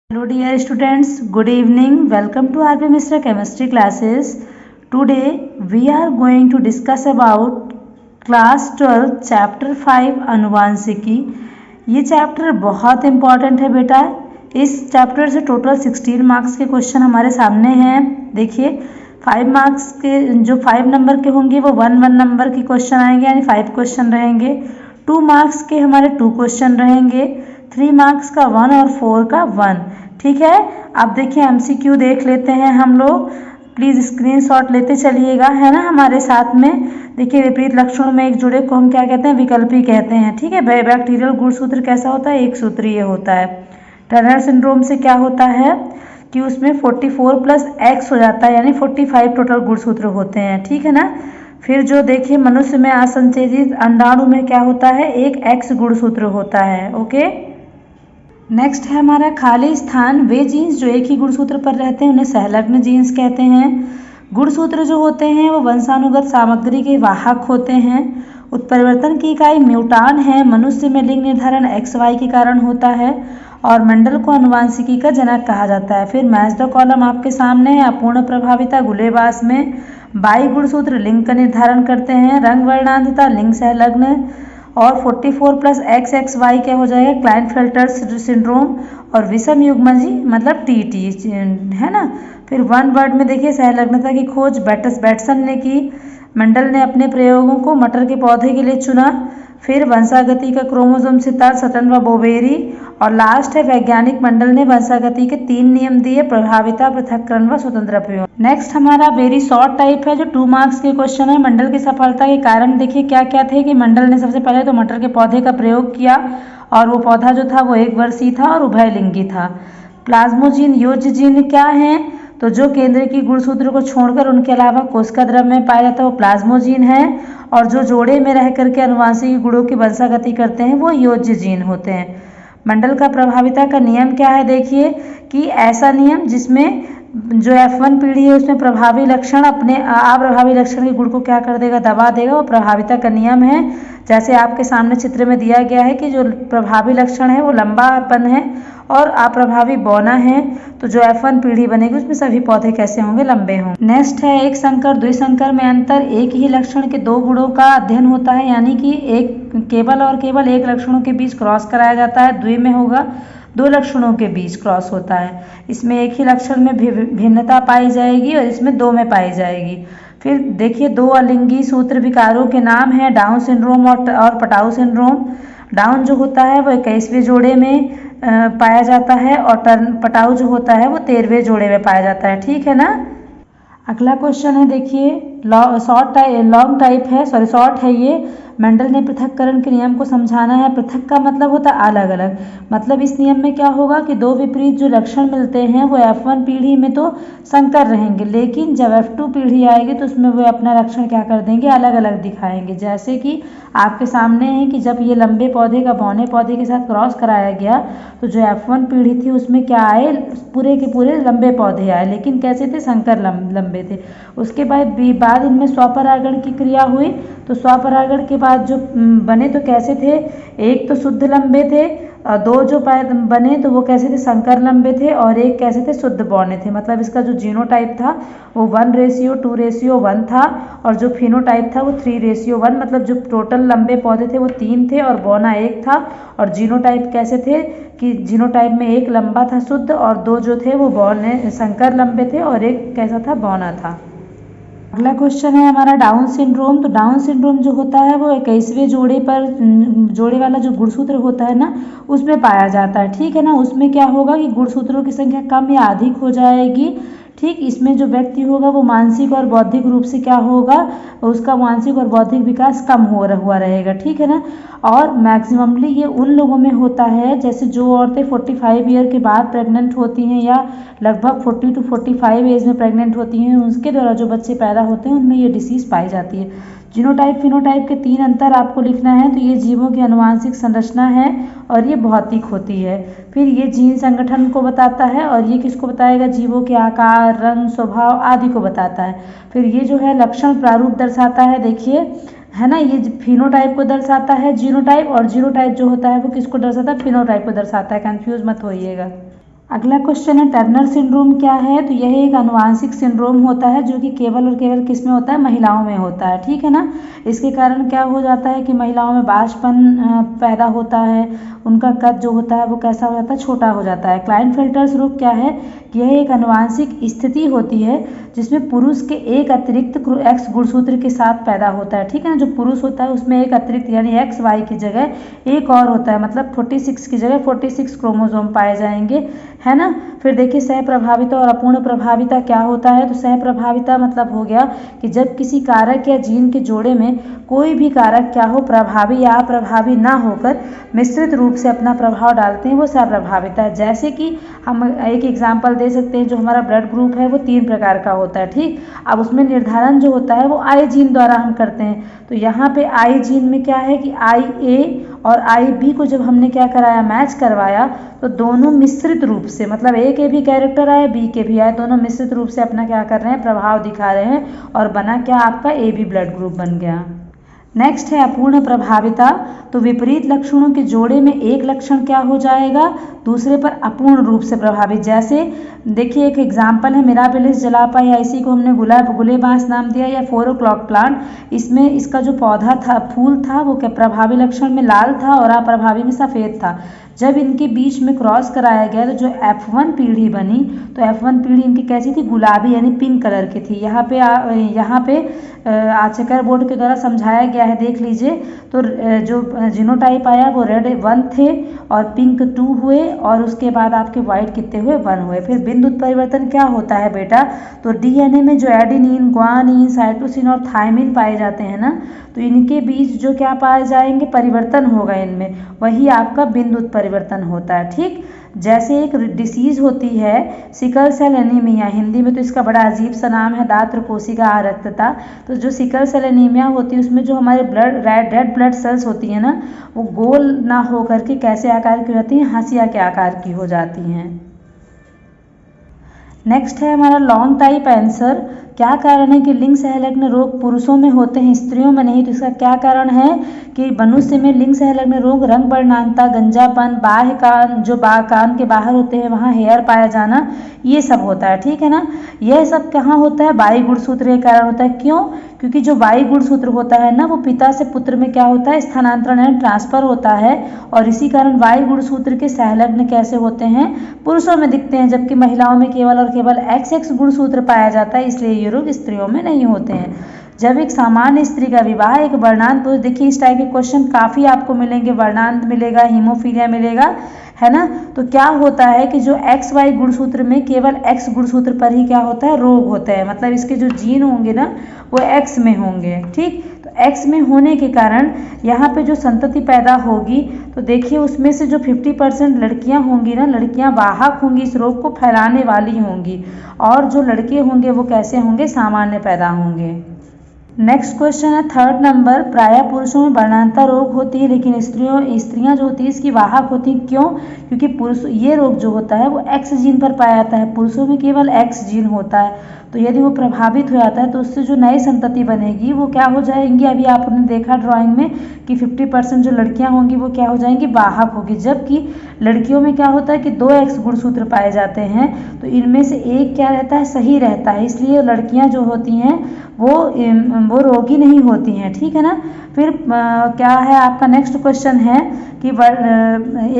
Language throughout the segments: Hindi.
Hello dear students, good evening. Welcome to RP Mr. Chemistry classes. Today we are going to discuss about class 12 chapter 5 अनुवांशिकी। ये चैप्टर बहुत इम्पॉर्टेंट है बेटा। इस चैप्टर से टोटल 16 मार्क्स के क्वेश्चन हमारे सामने हैं। देखिए 5 मार्क्स के जो 5 नंबर के होंगे वो 1 नंबर के क्वेश्चन आएंगे, यानी 5 क्वेश्चन रहेंगे। 2 मार्क्स के हमारे 2 क्वेश्चन रहेंगे, 3 मार्क्स का 1 और 4 का 1। ठीक है, अब देखिए MCQ देख लेते हैं हम लोग। प्लीज़ स्क्रीनशॉट लेते चलिएगा, है ना हमारे साथ में। देखिए विपरीत लक्षणों में एक जुड़े को हम क्या कहते हैं? विकल्पी कहते हैं। ठीक है, बैक्टीरियल गुणसूत्र कैसा होता है? एक सूत्रीय होता है। टर्नर सिंड्रोम से क्या होता है कि उसमें 44 प्लस एक्स हो जाता है, यानी 45 टोटल गुणसूत्र होते हैं। ठीक है ना। फिर जो देखिए मनुष्य में असंचेदित अंडाणु में क्या होता है? एक एक्स गुणसूत्र होता है। ओके, नेक्स्ट है हमारा खाली स्थान। वे जीन्स जो एक ही गुणसूत्र पर रहते हैं उन्हें सहलग्न जीन्स कहते हैं। गुणसूत्र जो होते हैं वो वंशानुगत सामग्री के वाहक होते हैं। उत्परिवर्तन की इकाई म्यूटान है। मनुष्य में लिंग निर्धारण XY के कारण होता है और मंडल को अनुवांशिकी का जनक कहा जाता है। फिर मैच द कॉलम आपके सामने है। अपूर्ण प्रभाविता गुलेबास में 22 गुणसूत्र लिंग का निर्धारण करते हैं। रंग वर्णांधता लिंग सहलग्न और 44 प्लस XXY क्या हो जाएगा? Klinefelter syndrome. और विषम युग्मजी मतलब TT है ना। फिर 1 वर्ड में देखिए सहलग्नता की खोज बैटसन ने की। मंडल ने अपने प्रयोगों को मटर के पौधे के लिए चुना। फिर वंशागति का क्रोमोसोम सिद्धांत सटन व बोवेरी। और लास्ट है वैज्ञानिक मंडल ने वंशागति के 3 नियम दिए: प्रभाविता, पृथक्करण व स्वतंत्र प्रयोग। नेक्स्ट हमारा वेरी शॉर्ट टाइप है जो 2 मार्क्स के क्वेश्चन है। मंडल की सफलता के कारण देखिए क्या क्या थे कि मंडल ने सबसे पहले तो मटर के पौधे का प्रयोग किया और वो पौधा जो था वो 1 वर्षीय था और उभयलिंगी था। प्लाज्मोजीन योज्य जीन क्या है? तो जो केंद्र की गुणसूत्र को छोड़कर उनके अलावा कोशिका द्रव्य में पाया जाता है वो प्लाज्मोजीन है। और जो जोड़े में रह करके अनुवांशिक गुणों की वंशागति करते हैं वो योज्य जीन होते हैं। मंडल का प्रभाविता का नियम क्या है? देखिए कि ऐसा नियम जिसमें जो F1 पीढ़ी है उसमें प्रभावी लक्षण अपने अप्रभावी लक्षण के गुण को क्या कर देगा? दबा देगा। वो प्रभाविता का नियम है। जैसे आपके सामने चित्र में दिया गया है कि जो प्रभावी लक्षण है वो लंबापन है और अप्रभावी बौना है। तो जो F1 पीढ़ी बनेगी उसमें सभी पौधे कैसे होंगे? लंबे होंगे। नेक्स्ट है एक संकर द्विसंकर में अंतर। एक ही लक्षण के 2 गुणों का अध्ययन होता है, यानी कि केवल एक लक्षणों के बीच क्रॉस कराया जाता है। द्वि में होगा 2 लक्षणों के बीच क्रॉस होता है। इसमें एक ही लक्षण में भिन्नता पाई जाएगी और इसमें 2 में पाई जाएगी। फिर देखिए 2 अलिंगी सूत्र विकारों के नाम हैं: डाउन सिंड्रोम और पटाऊ सिंड्रोम। डाउन जो होता है वो 21वें जोड़े में पाया जाता है और पटाऊ जो होता है वो 13वें जोड़े में पाया जाता है। ठीक है ना। अगला क्वेश्चन है देखिए लॉन्ग टाइप है, शॉर्ट है ये। मेंडल ने पृथक्करण के नियम को समझाना है। पृथक का मतलब होता है अलग अलग। मतलब इस नियम में क्या होगा कि 2 विपरीत जो लक्षण मिलते हैं वो F1 पीढ़ी में तो संकर रहेंगे, लेकिन जब F2 पीढ़ी आएगी तो उसमें वो अपना लक्षण क्या कर देंगे? अलग अलग दिखाएंगे। जैसे कि आपके सामने है कि जब ये लंबे पौधे का बौने पौधे के साथ क्रॉस कराया गया तो जो F1 पीढ़ी थी उसमें क्या आए? पूरे के पूरे लंबे पौधे आए, लेकिन कैसे थे? संकर लंबे थे। उसके बाद इनमें स्वपरागण की क्रिया हुई तो स्वपरागण के बाद जो बने तो कैसे थे? एक तो शुद्ध लंबे थे और 2 जो बने तो वो कैसे थे? संकर लंबे थे और एक कैसे थे? शुद्ध बौने थे। मतलब इसका जो जीनोटाइप था वो 1:2:1 था और जो फिनोटाइप था वो 3:1। मतलब जो टोटल लंबे पौधे थे वो 3 थे और बौना 1 था। और जीनोटाइप कैसे थे कि जीनोटाइप में एक लंबा था शुद्ध और 2 जो थे वो बौने संकर लंबे थे और एक कैसा था? बौना था। अगला क्वेश्चन है हमारा डाउन सिंड्रोम। तो डाउन सिंड्रोम जो होता है वो 21वें जोड़े वाला जो गुणसूत्र होता है ना उसमें पाया जाता है। ठीक है ना। उसमें क्या होगा कि गुणसूत्रों की संख्या कम या अधिक हो जाएगी। ठीक, इसमें जो व्यक्ति होगा वो मानसिक और बौद्धिक रूप से क्या होगा? उसका मानसिक और बौद्धिक विकास कम हुआ रहेगा। ठीक है ना। और मैक्सिममली ये उन लोगों में होता है जैसे जो औरतें 45 ईयर के बाद प्रेग्नेंट होती हैं या लगभग 40 to 45 एज में प्रेग्नेंट होती हैं, उसके द्वारा जो बच्चे पैदा होते हैं उनमें ये डिसीज़ पाई जाती है। जीनोटाइप फिनोटाइप के 3 अंतर आपको लिखना है। तो ये जीवों की अनुवांशिक संरचना है और ये भौतिक होती है। फिर ये जीन संगठन को बताता है और ये किसको बताएगा? जीवों के आकार, रंग, स्वभाव आदि को बताता है। फिर ये जो है लक्षण प्रारूप दर्शाता है, देखिए है ना। ये फिनोटाइप को दर्शाता है जीनोटाइप, और जीनोटाइप जो होता है वो किसको दर्शाता है? फिनोटाइप को दर्शाता है। कंफ्यूज मत होइएगा। अगला क्वेश्चन है टर्नर सिंड्रोम क्या है। तो यह एक आनुवांशिक सिंड्रोम होता है जो कि केवल और केवल किस में होता है, महिलाओं में होता है, ठीक है ना। इसके कारण क्या हो जाता है कि महिलाओं में बांझपन पैदा होता है, उनका कद जो होता है वो कैसा हो जाता है, छोटा हो जाता है। क्लाइनफेल्टर्स रोग क्या है, कि यह एक आनुवांशिक स्थिति होती है जिसमें पुरुष के एक अतिरिक्त एक्स गुणसूत्र के साथ पैदा होता है, ठीक है ना। जो पुरुष होता है उसमें एक अतिरिक्त यानी एक्स वाई की जगह एक और होता है, मतलब 46 की जगह 46 क्रोमोसोम पाए जाएंगे, है ना। फिर देखिए सहप्रभाविता और अपूर्ण प्रभाविता क्या होता है। तो सहप्रभाविता मतलब हो गया कि जब किसी कारक या जीन के जोड़े में कोई भी कारक क्या हो, प्रभावी या अप्रभावी ना होकर मिश्रित रूप से अपना प्रभाव डालते हैं, वो सहप्रभाविता है। जैसे कि हम एक एग्जाम्पल दे सकते हैं, जो हमारा ब्लड ग्रुप है वो 3 प्रकार का होता है, ठीक। अब उसमें निर्धारण जो होता है वो आई जीन द्वारा हम करते हैं। तो यहाँ पे आई जीन में क्या है कि आई ए और आई बी को जब हमने क्या कराया, मैच करवाया, तो दोनों मिश्रित रूप से, मतलब ए के भी कैरेक्टर आए बी के भी आए, दोनों मिश्रित रूप से अपना क्या कर रहे हैं, प्रभाव दिखा रहे हैं, और बना क्या, आपका ए बी ब्लड ग्रुप बन गया। नेक्स्ट है अपूर्ण प्रभाविता। तो विपरीत लक्षणों के जोड़े में एक लक्षण क्या हो जाएगा, दूसरे पर अपूर्ण रूप से प्रभावित। जैसे देखिए एक एग्जाम्पल है मिराबिलिस जलापा, या इसी को हमने गुले बांस नाम दिया, या 4 o'clock प्लांट। इसमें इसका जो पौधा था, फूल था, वो क्या प्रभावी लक्षण में लाल था और अप्रभावी में सफ़ेद था। जब इनके बीच में क्रॉस कराया गया तो जो F1 पीढ़ी बनी, तो F1 पीढ़ी इनकी कैसी थी, गुलाबी यानी पिंक कलर की थी। यहाँ पे चेकर बोर्ड के द्वारा समझाया गया है, देख लीजिए। तो जो जीनोटाइप आया वो रेड 1 थे और पिंक 2 हुए, और उसके बाद आपके व्हाइट कितने हुए, 1 हुए। फिर बिंदु उत्परिवर्तन क्या होता है बेटा, तो डीएनए में जो एडेनिन, ग्वानिन, साइटोसिन और थायमिन पाए जाते हैं ना, तो इनके बीच जो क्या पाए जाएंगे, परिवर्तन होगा इनमें, वही आपका बिंदु उत्परिवर्तन होता है, ठीक। जैसे एक डिसीज होती है सिकल सेल एनीमिया, हिंदी में तो इसका बड़ा अजीब सा नाम है, दात्र कोशिका आरक्तता। तो जो सिकल सेल एनीमिया होती है उसमें जो हमारे रेड ब्लड सेल्स होती है ना, वो गोल ना हो करके कैसे आकार की होती हैं, हाशिया के आकार की हो जाती हैं। नेक्स्ट है हमारा लॉन्ग टाइप आंसर। क्या कारण है कि लिंग सहलग्न रोग पुरुषों में होते हैं, स्त्रियों में नहीं। तो इसका क्या कारण है कि मनुष्य में लिंग सहलग्न रोग, रंग वर्णांतता, गंजापन, बाह्य कान, जो कान के बाहर होते हैं वहाँ हेयर पाया जाना, ये सब होता है, ठीक है ना। यह सब कहाँ होता है, वाई गुणसूत्र के कारण होता है। क्यों, क्योंकि जो वाई गुणसूत्र होता है ना, वो पिता से पुत्र में क्या होता है, स्थानांतरण यानी ट्रांसफर होता है, और इसी कारण वाई गुणसूत्र के सहलग्न कैसे होते हैं, पुरुषों में दिखते हैं, जबकि महिलाओं में केवल और केवल XX गुणसूत्र पाया जाता है, इसलिए ये रोग स्त्रियों में नहीं होते हैं। जब एक सामान्य स्त्री का विवाह एक वर्णांत पुरुष, देखिए इस टाइप के क्वेश्चन काफ़ी आपको मिलेंगे, वर्णांत मिलेगा, हीमोफीलिया मिलेगा, है ना। तो क्या होता है कि जो XY गुणसूत्र में केवल X गुणसूत्र पर ही क्या होता है, रोग होता है, मतलब इसके जो जीन होंगे ना वो X में होंगे, ठीक। तो X में होने के कारण यहाँ पे जो संतति पैदा होगी, तो देखिए उसमें से जो 50% लड़कियाँ होंगी ना, लड़कियाँ वाहक होंगी, इस रोग को फैलाने वाली होंगी, और जो लड़के होंगे वो कैसे होंगे, सामान्य पैदा होंगे। नेक्स्ट क्वेश्चन है 3rd नंबर। प्रायः पुरुषों में वर्णांतता रोग होती है, लेकिन स्त्रियां जो होती है इसकी वाहक होती हैं। क्यों, क्योंकि पुरुष ये रोग जो होता है वो X जीन पर पाया जाता है, पुरुषों में केवल X जीन होता है। तो यदि वो प्रभावित हो जाता है तो उससे जो नई संतति बनेगी वो क्या हो जाएंगी, अभी आपने देखा ड्राइंग में कि 50% जो लड़कियां होंगी वो क्या हो जाएंगी, वाहक होगी, जबकि लड़कियों में क्या होता है कि 2 X गुणसूत्र पाए जाते हैं, तो इनमें से एक क्या रहता है, सही रहता है, इसलिए लड़कियां जो होती हैं वो रोगी नहीं होती हैं, ठीक है ना। फिर क्या है आपका नेक्स्ट क्वेश्चन है कि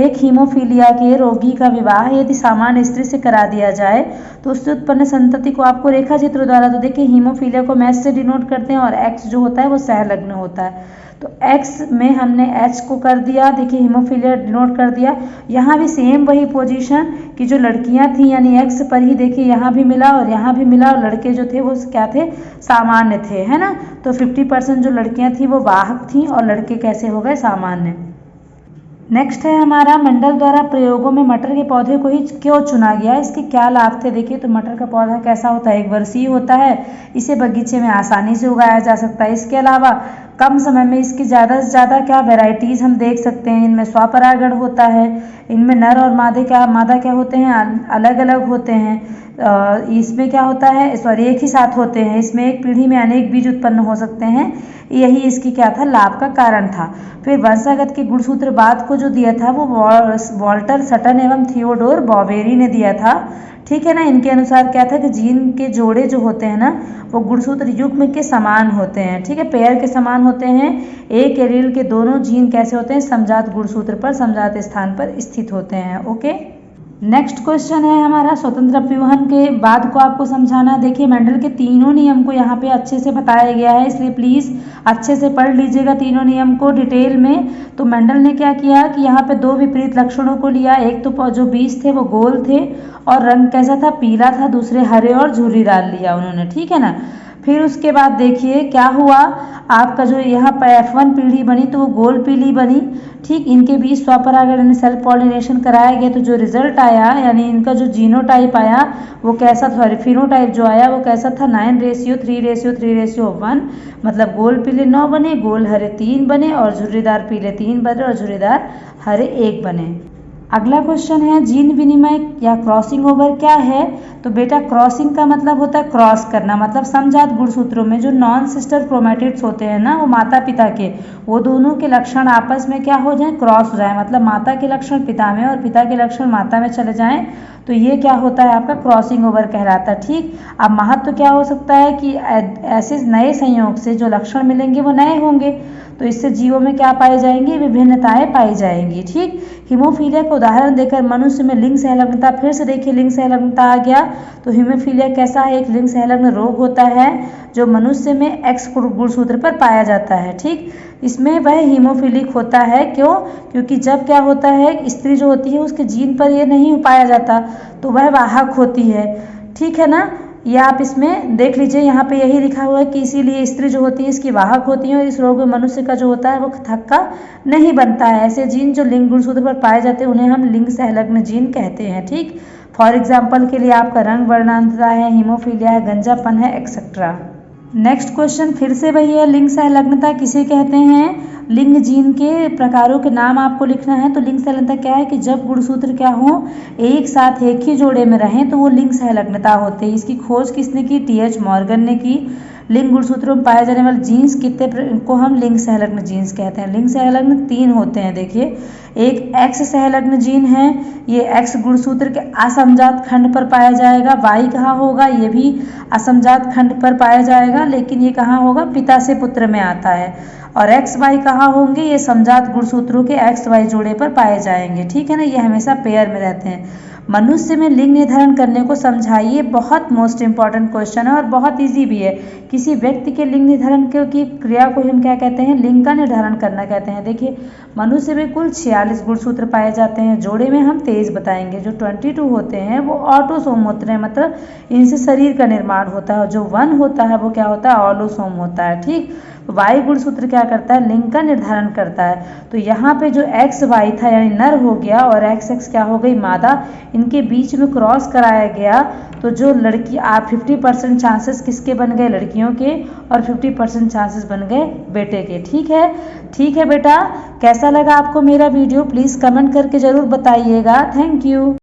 एक हीमोफीलिया के रोगी का विवाह यदि सामान्य स्त्री से करा दिया जाए तो उससे उत्पन्न संतति को आपको रेखा चित्र द्वारा, तो देखिए हीमोफीलिया को मैच से डिनोट करते हैं, और X जो होता है वो सहलग्न होता है। तो X में हमने H को कर दिया, देखिए हीमोफीलिया डिनोट कर दिया। यहाँ भी सेम वही पोजीशन कि जो लड़कियाँ थी यानी X पर ही, देखिए यहाँ भी मिला और यहाँ भी मिला, और लड़के जो थे वो क्या थे, सामान्य थे, है ना। तो 50% जो लड़कियाँ थी वो वाहक थी और लड़के कैसे हो गए, सामान्य। नेक्स्ट है हमारा मंडल द्वारा प्रयोगों में मटर के पौधे को ही क्यों चुना गया, इसके क्या लाभ थे। देखिए तो मटर का पौधा कैसा होता है, एक वर्षीय होता है, इसे बगीचे में आसानी से उगाया जा सकता है। इसके अलावा कम समय में इसकी ज़्यादा से ज़्यादा क्या वैरायटीज़ हम देख सकते हैं। इनमें स्वपरागण होता है, इनमें नर और मादा क्या होते हैं, अलग अलग होते हैं। इसमें क्या होता है, सॉरी, एक ही साथ होते हैं। इसमें एक पीढ़ी में अनेक बीज उत्पन्न हो सकते हैं, यही इसकी क्या था, लाभ का कारण था। फिर वंशागत के गुणसूत्रवाद को जो दिया था वो वॉल्टर सटन एवं थियोडोर बॉवेरी ने दिया था। ठीक है ना। इनके अनुसार क्या था कि जीन के जोड़े जो होते हैं ना वो गुणसूत्र युग्म के समान होते हैं। ठीक है, पेयर के समान होते हैं। एक एलील के दोनों जीन कैसे होते हैं, समजात गुणसूत्र पर समजात स्थान पर स्थित होते हैं। ओके, नेक्स्ट क्वेश्चन है हमारा स्वतंत्र अपव्यूहन के बाद को आपको समझाना। देखिए मेंडल के तीनों नियम को यहाँ पे अच्छे से बताया गया है, इसलिए प्लीज़ अच्छे से पढ़ लीजिएगा तीनों नियम को डिटेल में। तो मेंडल ने क्या किया कि यहाँ पे दो विपरीत लक्षणों को लिया। एक तो जो बीज थे वो गोल थे और रंग कैसा था, पीला था। दूसरे हरे और झुर्रीदार लिया उन्होंने। ठीक है ना। फिर उसके बाद देखिए क्या हुआ, आपका जो यहाँ पर F1 पीढ़ी बनी तो वो गोल पीली बनी। ठीक, इनके बीच स्वपरागण यानी सेल्फ पॉलिनेशन कराया गया तो जो रिजल्ट आया यानी इनका जो जीनोटाइप आया वो कैसा, सॉरी फिनोटाइप जो आया वो कैसा था, 9:3:3:1, मतलब गोल पीले 9 बने, गोल हरे 3 बने और झुर्रीदार पीले 3 बने और झुर्रीदार हरे 1 बने। अगला क्वेश्चन है जीन विनिमय या क्रॉसिंग ओवर क्या है। तो बेटा क्रॉसिंग का मतलब होता है क्रॉस करना, मतलब समजात गुणसूत्रों में जो नॉन सिस्टर क्रोमैटिड्स होते हैं ना वो माता पिता के, वो दोनों के लक्षण आपस में क्या हो जाए, क्रॉस हो जाए। मतलब माता के लक्षण पिता में और पिता के लक्षण माता में चले जाएं तो ये क्या होता है, आपका क्रॉसिंग ओवर कहलाता है। ठीक, अब महत्व क्या हो सकता है कि ऐसे नए संयोग से जो लक्षण मिलेंगे वो नए होंगे तो इससे जीवों में क्या पाई जाएंगी, विभिन्नताएं पाई जाएंगी। ठीक, हीमोफीलिया का उदाहरण देकर मनुष्य में लिंग सहलग्नता, फिर से देखिए लिंग सहलग्नता आ गया। तो हीमोफीलिया कैसा है, एक लिंग सहलग्न रोग होता है जो मनुष्य में एक्स गुणसूत्र पर पाया जाता है। ठीक, इसमें वह हीमोफिलिक होता है। क्यों, क्योंकि जब क्या होता है, स्त्री जो होती है उसके जीन पर ये नहीं पाया जाता तो वह वाहक होती है। ठीक है ना। ये आप इसमें देख लीजिए, यहाँ पे यही लिखा हुआ है कि इसीलिए स्त्री जो होती है इसकी वाहक होती है और इस रोग में मनुष्य का जो होता है वो थक्का नहीं बनता है। ऐसे जीन जो लिंग गुणसूत्र पर पाए जाते हैं उन्हें हम लिंग सहलग्न जीन कहते हैं। ठीक, फॉर एग्जाम्पल के लिए आपका रंग वर्णांतता है, हीमोफीलिया है, गंजापन है, एक्सेट्रा। नेक्स्ट क्वेश्चन फिर से वही है, लिंग सहलग्नता किसे कहते हैं। लिंग जीन के प्रकारों के नाम आपको लिखना है। तो लिंग सहलग्नता क्या है कि जब गुणसूत्र क्या हो, एक साथ एक ही जोड़े में रहें तो वो लिंग सहलग्नता होते हैं। इसकी खोज किसने की, टी.एच. मॉर्गन ने की। लिंग गुणसूत्रों में पाए जाने वाले जीन्स कितने को हम लिंग सहलग्न जीन्स कहते हैं। लिंग सहलग्न 3 होते हैं। देखिए, एक एक्स सहलग्न जीन है, ये एक्स गुणसूत्र के असमजात खंड पर पाया जाएगा। वाई कहाँ होगा, ये भी असमजात खंड पर पाया जाएगा, लेकिन ये कहाँ होगा, पिता से पुत्र में आता है। और एक्स वाई कहाँ होंगे, ये समजात गुणसूत्रों के एक्स वाई जोड़े पर पाए जाएंगे। ठीक है ना, ये हमेशा पेयर में रहते हैं। मनुष्य में लिंग निर्धारण करने को समझाइए, बहुत मोस्ट इंपॉर्टेंट क्वेश्चन है और बहुत इजी भी है। किसी व्यक्ति के लिंग निर्धारण की क्रिया को हम क्या कहते हैं, लिंग का निर्धारण करना कहते हैं। देखिए मनुष्य में कुल 46 गुणसूत्र पाए जाते हैं, जोड़े में हम 23 बताएंगे। जो 22 होते हैं वो ऑटोसोम होते हैं, मतलब इनसे शरीर का निर्माण होता है। और जो 1 होता है वो क्या होता है, ऑलोसोम होता है। ठीक, वाई गुणसूत्र क्या करता है, लिंग का निर्धारण करता है। तो यहाँ पे जो एक्स वाई था यानी नर हो गया और एक्स एक्स क्या हो गई, मादा, इनके बीच में क्रॉस कराया गया तो जो लड़की 50% चांसेस किसके बन गए, लड़कियों के, और 50% चांसेस बन गए बेटे के। ठीक है बेटा, कैसा लगा आपको मेरा वीडियो प्लीज़ कमेंट करके ज़रूर बताइएगा। Thank you.